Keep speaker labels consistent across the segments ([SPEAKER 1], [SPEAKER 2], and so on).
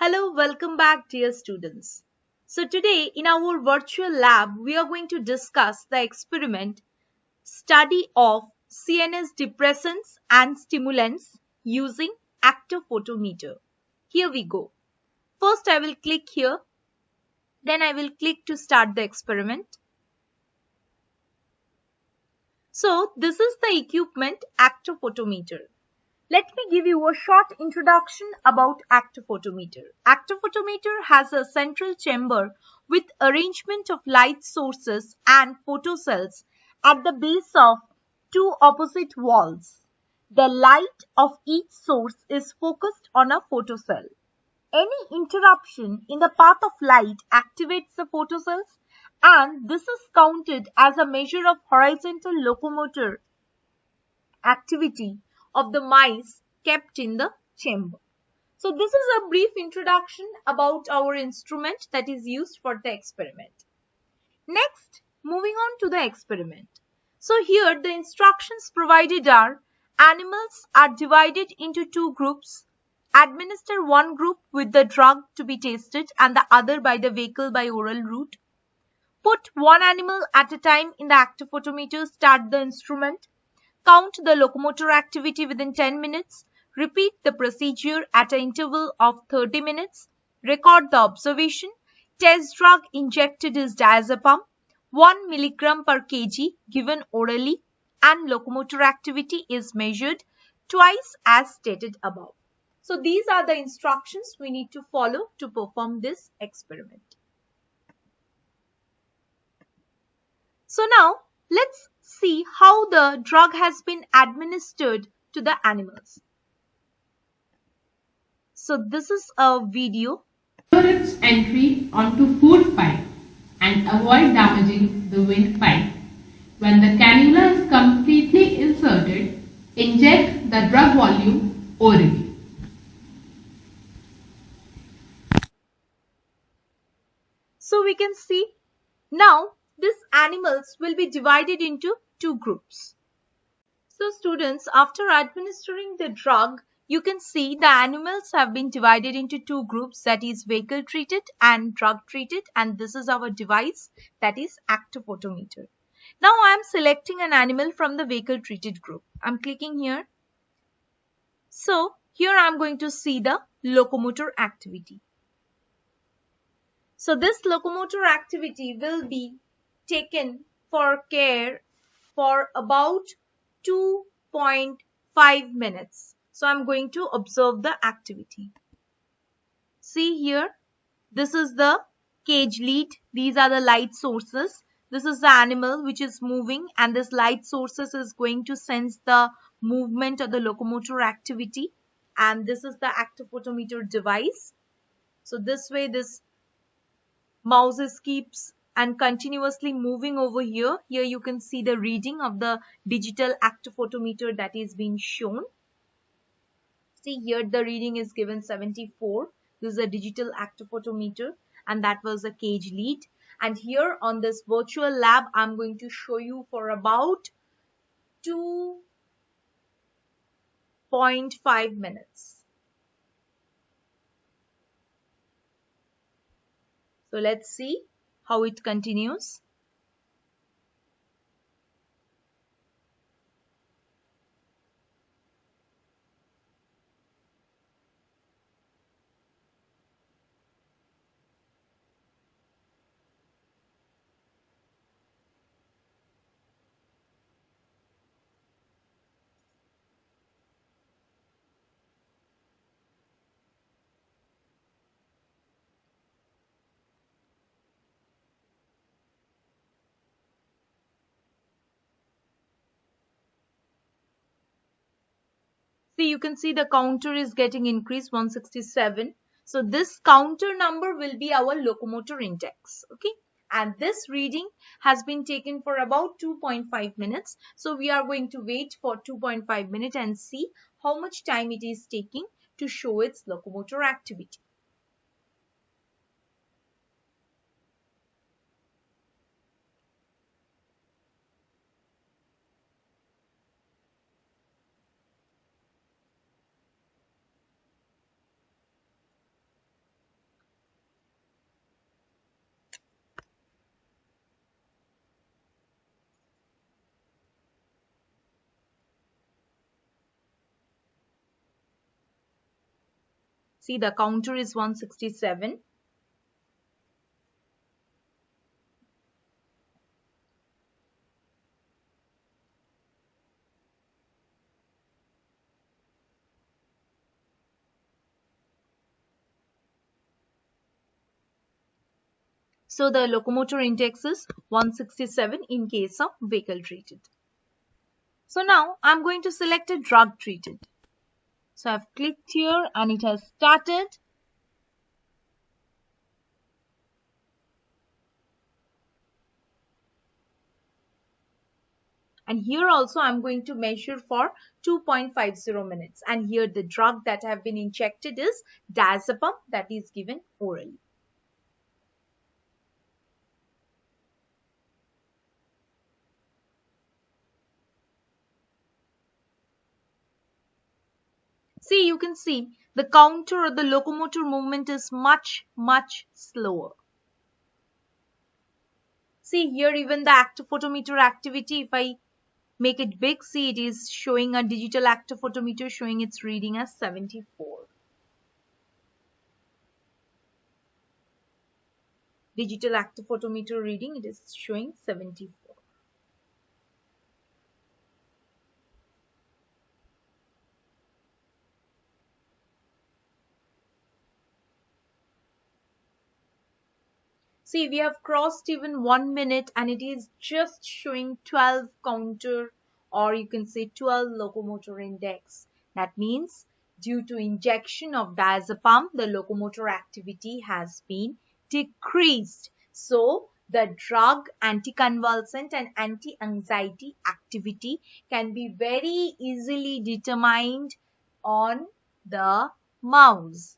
[SPEAKER 1] Hello, welcome back, dear students. So, today in our virtual lab, we are going to discuss the experiment study of CNS depressants and stimulants using actophotometer. Here we go. First, I will click here, then I will click to start the experiment. So, this is the equipment actophotometer. Let me give you a short introduction about actophotometer. Actophotometer has a central chamber with arrangement of light sources and photocells at the base of two opposite walls. The light of each source is focused on a photocell. Any interruption in the path of light activates the photocells, and this is counted as a measure of horizontal locomotor activity of the mice kept in the chamber. So this is a brief introduction about our instrument that is used for the experiment. Next, moving on to the experiment. So here the instructions provided are: animals are divided into two groups. Administer one group with the drug to be tasted and the other by the vehicle by oral route. Put one animal at a time in the actophotometer, start the instrument. Count the locomotor activity within 10 minutes. Repeat the procedure at an interval of 30 minutes. Record the observation. Test drug injected is diazepam, 1 milligram per kg given orally, and locomotor activity is measured twice as stated above. So these are the instructions we need to follow to perform this experiment. So now let's see how the drug has been administered to the animals. So this is a video.
[SPEAKER 2] Secure its entry onto food pipe and avoid damaging the windpipe. When the cannula is completely inserted, inject the drug volume orally.
[SPEAKER 1] So we can see now these animals will be divided into two groups. So students, after administering the drug, you can see the animals have been divided into two groups, that is vehicle treated and drug treated, and this is our device, that is actophotometer. Now I am selecting an animal from the vehicle treated group. I am clicking here. So here I am going to see the locomotor activity. So this locomotor activity will be taken for care for about 2.5 minutes. So I'm going to observe the activity. See here, this is the cage lead. These are the light sources. This is the animal which is moving, and this light sources is going to sense the movement of the locomotor activity. And this is the actophotometer device. So this way this mouse keeps and continuously moving over here. Here you can see the reading of the digital actophotometer that is being shown. See here the reading is given 74. This is a digital actophotometer and that was a cage lead. And here on this virtual lab, I'm going to show you for about 2.5 minutes. So let's see how it continues. See, you can see the counter is getting increased 167. So this counter number will be our locomotor index. Okay. And this reading has been taken for about 2.5 minutes. So we are going to wait for 2.5 minutes and see how much time it is taking to show its locomotor activity. See, the counter is 167. So the locomotor index is 167 in case of vehicle treated. So now I'm going to select a drug treated. So I've clicked here and it has started. And here also I'm going to measure for 2.50 minutes. And here the drug that have been injected is diazepam, that is given orally. See, you can see the counter or the locomotor movement is much slower. See here, even the actophotometer activity, if I make it big, see, it is showing a digital actophotometer showing its reading as 74. Digital actophotometer reading, it is showing 74. See, we have crossed even 1 minute and it is just showing 12 counter, or you can say 12 locomotor index. That means due to injection of diazepam, the locomotor activity has been decreased. So the drug anticonvulsant and anti-anxiety activity can be very easily determined on the mouse.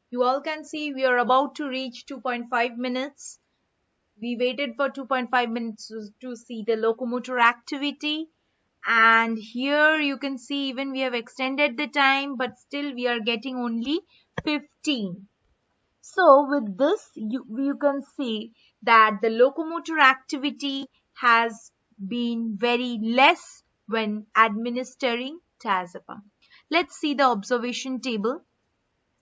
[SPEAKER 1] You all can see we are about to reach 2.5 minutes. We waited for 2.5 minutes to see the locomotor activity. And here you can see even we have extended the time, but still we are getting only 15. So with this, you can see that the locomotor activity has been very less when administering diazepam. Let's see the observation table.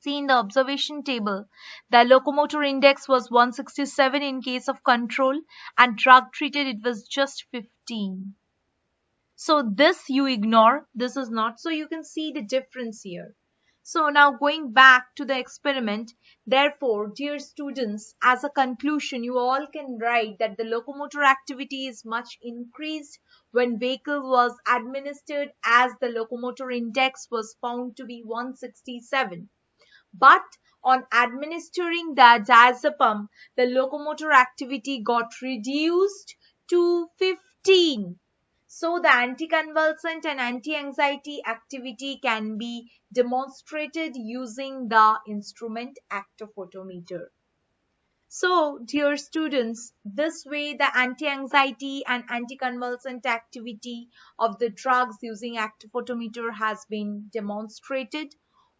[SPEAKER 1] See, in the observation table, the locomotor index was 167 in case of control, and drug treated it was just 15. So this you ignore, this is not. So you can see the difference here. So now going back to the experiment, therefore, dear students, as a conclusion, you all can write that the locomotor activity is much increased when vehicle was administered, as the locomotor index was found to be 167. But on administering the diazepam, the locomotor activity got reduced to 15. So the anticonvulsant and anti-anxiety activity can be demonstrated using the instrument actophotometer. So, dear students, this way the anti-anxiety and anticonvulsant activity of the drugs using actophotometer has been demonstrated.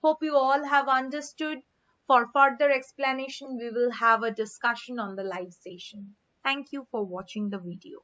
[SPEAKER 1] Hope you all have understood. For further explanation, we will have a discussion on the live session. Thank you for watching the video.